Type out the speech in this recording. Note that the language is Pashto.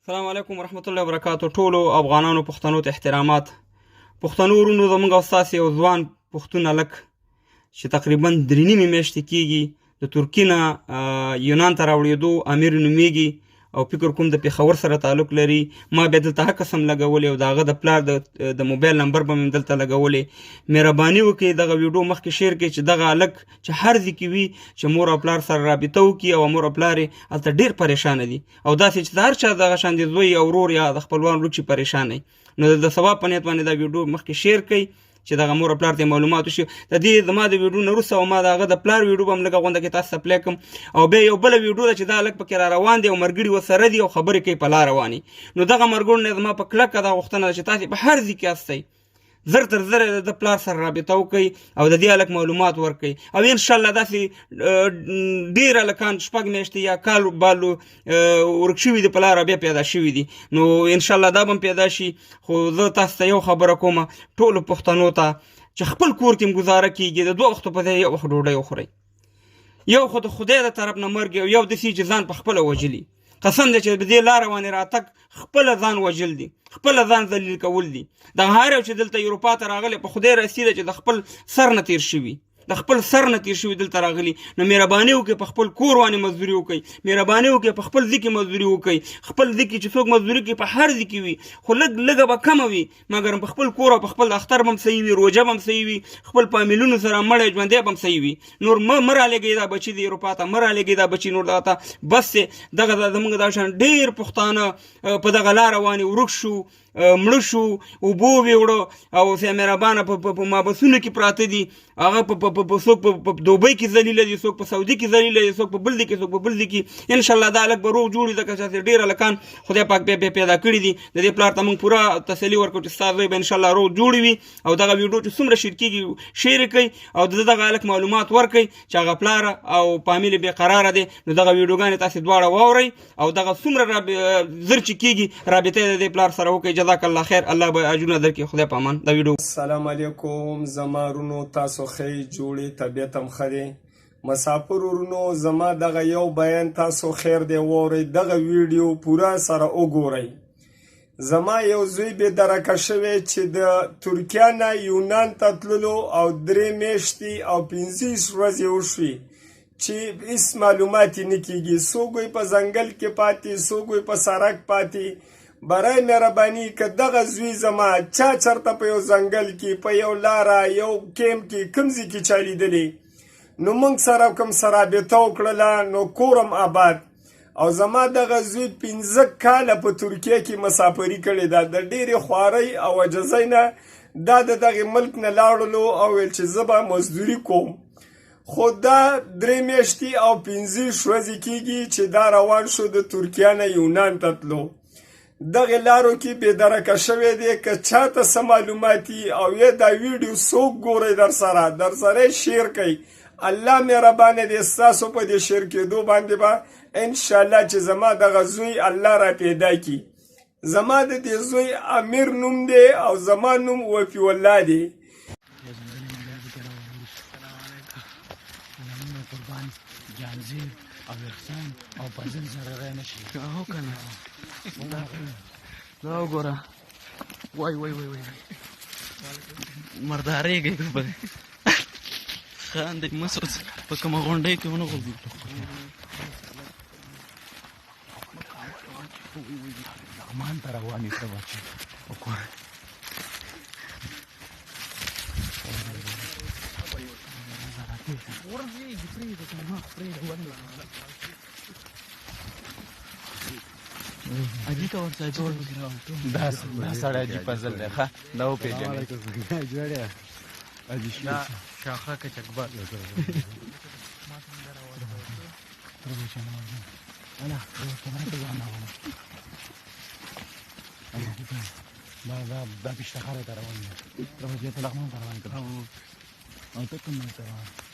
السلام علیکم ورحمت الله وبرکاتو. ټولو افغانانو پښتنو ته احترامات. پښتنو ورونو زموږ او ستاسې یو ځوان پښتون هلک چې تقریبا 3 نیمې میاشتې کېږي د ترکیې نه یونان ته راوړېدو امیر نومیږي او فکر کوم د پېښور سره تعلق لري. ما بیا دلته هکس هم لګولی او د هغه د پلار د موبایل نمبر به مې دلته لګولی. مهرباني وکړئ دغه ویډیو مخکې شیر کړئ چې دغه هلک چې هر ځای کې وي چې مور او پلار سره رابطه وکړي او مور او پلار یې هلته ډېر پریشانه دي او داسې چې د هر چا دغه شان د زوی او ورور یا د خپلوان ورور چې پریشانه وي نو د ثواب په نیت باندې دا ویډیو مخکې شیر کړئ چې دغه مور او پلار ته معلومات وشي. د دې زما د ویډیو نه وروسته او ما د هغه د پلار ویډیو به هم لږه غونډه کې تاسو ته پلی کړم او بیا یو بله ویډیو ده چې دا هلک پکې را روان دی او ملګري ورسره دي او خبرې کوي په لار رواني. نو دغه ملګرو نه زما په کلکه دا غوښتنه ده چې تاسې په هر ځای کې هستئ زر تر زره د پلار سره رابطه وکړئ او د دې هلک معلومات ورکړئ او انشاءالله داسې ډېر هلکان 6 میاشتې یا کال بال ورک شوي دي په لاره بیا پیدا شوي دي. نو انشاءالله دا به هم پیدا شي. خو زه تاسو ته یو خبره کوم ټولو پښتنو ته چې خپل کور کې هم ګزاره کېږي د 2 وختو په ځای یو وخت ډوډۍ وخورئ. یو خو د خدای د طرف نه مرګ یو داسې چې ځان په خپله وژلي. قسم دی چې په دې لاره باندې راتګ خپله ځان وژل دي خپله ځان ذلیل کول دي. دغه هر یو چې دلته اروپا ته راغلی په خدای رسي ده چې د خپل سر نه تیر شوي دلته راغلي. نو مهرباني وکړئ په خپل کور باندې مزدوري وکړئ. مهرباني وکړئ په خپل ځای کې مزدوري وکړئ. خپل ځای کې چې څوک مزدوري کوي په هر ځای کې وي خو لږه به کمه وي مګر په خپل کور او په خپل اختر به هم صحیح وي روژه به هم صحیح وي خپل فامیلونو سره مړی ژوندی به هم صحیح وي. نور مه رالېږئ دا بچي د اروپا ته مه رالېږئ دا بچي نور دغه ته بس دغه زموږ دا شان ډېر پښتانه په دغه لاره باندې ورک شو مړه شو اوبو ویوړه او سه مهربانه په مابسونو کې پراته دي هغه څوک په دوبۍ کې ذلیله دي څوک په سعودي کې ذلیله دي څوک په بل ځای کې څوک په بل ځای کې. انشاءالله دا هلک به روغ جوړ وي ځکه چې ډېر هلکان خدای پاک بیا پیدا کړي دي. د دې پلار ته موږ پوره تسلي ورکړو چې ستا زوی به انشاءالله روغ جوړ وي او دغه ویډیو چې څومره شیر کېږي شیر کړئ او د دغه هلک معلومات ورکړئ چې هغه پلار او فامیل یې بېقراره دی. نو دغه ویډیوګانې تاسې دواړه واورئ او دغه څومره زر چې کېږي رابطه یې د دې پلار سره وکړئ. جزاک الله خیر. الله به اجرونه درکړي. خدای په امان. دا ویډیو السلام علیکم زما ورونو تاسو ښې جوړې طبیعت هم ښه دی. مسافر ورونو زما دغه یو بیان تاسو خیر دی واورئ دغه ویډیو پوره سره وګورئ. زما یو زوی بې درکه شوی چې د ترکیه نه یونان ته تللو او 3 میاشتې او 15 ورځې وشوي چې هېڅ معلومات یې نه کېږي. څوک وایي په ځنګل کې پاتې څوک وایي په سړک پاتې. برای مهرباني که دغه زوی زما چا چرته په یو ځنګل کې په یو لاره یو کیمپ کې کوم ځای کې چا لیدلی نو موږ سره کوم سره رابطه وکړله نو کورم آباد او زما دغه زوی 15 کاله په ترکیه کې مسافري کړې ده. د ډېرې خوارۍ او عجزۍ نه دا د دغې ملک نه لاړلو او ویل چې زه به مزدوري کوم. خو دا 3 میاشتې او 15 ورځې کېږي چې دا روان شو د ترکیه نه یونان ته تلو. دغه لارو کې بې درکه شوی دی که چاته څه معلوماتي او یا دا ویډیو څوک ګورئ در سره شیر کوئ. الله مهربانه دی ستاسو په دې شیر کېدو باندې به انشاءالله چې زما دغه زوی الله را پیدا کړي. زما د دې زوی امیر نوم دی او زما نوم وفي الله دی. جانزیر او احسان او پزل سره غی نشي او کنه دا وګوره وای مردارې گئی په خان دې مسوس په کومه غونډه کې ونه غوږی امان تر رواني ته واچي وګوره ورځي د پرې د ما پرې ونه اجي ته ورته جوړ دا سړی دی پزل دی ښه دا وپېژنې جوړیا اجي شاخه کې چکبر انا دا پیشتخاره ته روان دی روان دی په لغمان ته روان کړه او ته کوم ته